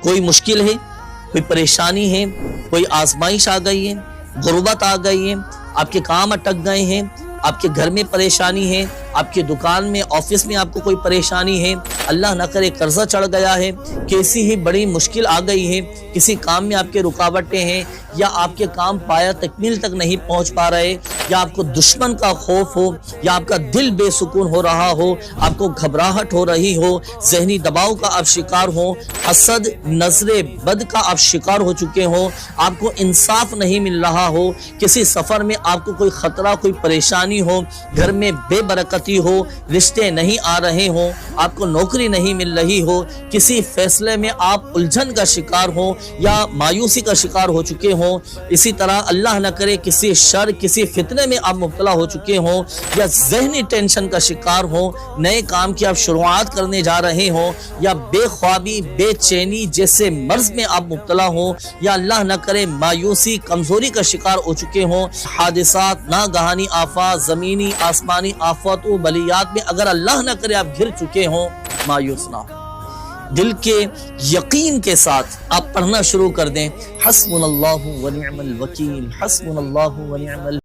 کوئی مشکل ہے، کوئی پریشانی ہے، کوئی آزمائش آ گئی ہے، غربت آ گئی ہے، آپ کے کام اٹک گئے ہیں، آپ کے گھر میں پریشانی ہے، آپ کی دکان میں، آفس میں آپ کو کوئی پریشانی ہے، اللہ نہ کرے قرضہ چڑھ گیا ہے، کیسی ہی بڑی مشکل آ گئی ہے، کسی کام میں آپ کے رکاوٹیں ہیں، یا آپ کے کام پایا تکمیل تک نہیں پہنچ پا رہے، یا آپ کو دشمن کا خوف ہو، یا آپ کا دل بے سکون ہو رہا ہو، آپ کو گھبراہٹ ہو رہی ہو، ذہنی دباؤ کا آپ شکار ہو، حسد نظر بد کا آپ شکار ہو چکے ہو، آپ کو انصاف نہیں مل رہا ہو، کسی سفر میں آپ کو کوئی خطرہ، کوئی پریشانی ہو، گھر میں بے برکتی ہو، رشتے نہیں آ رہے ہوں، آپ کو نوکری نہیں مل رہی ہو، کسی فیصلے میں آپ الجھن کا شکار ہو یا مایوسی کا شکار ہو چکے ہوں، اسی طرح اللہ نہ کرے کسی شر، کسی فتنے میں آپ مبتلا ہو چکے ہوں، یا ذہنی ٹینشن کا شکار ہوں، نئے کام کی آپ شروعات کرنے جا رہے ہوں، یا بے خوابی، بے چینی جیسے مرض میں آپ مبتلا ہوں، یا اللہ نہ کرے مایوسی، کمزوری کا شکار ہو چکے ہوں، حادثات، ناگہانی آفات، زمینی آسمانی آفات و بلیات میں اگر اللہ نہ کرے آپ گر چکے ہوں، مایوس نہ ہو، دل کے یقین کے ساتھ آپ پڑھنا شروع کر دیں، حسبنا اللہ ونعم الوکیل، حسبنا اللہ ونعم الوکیل۔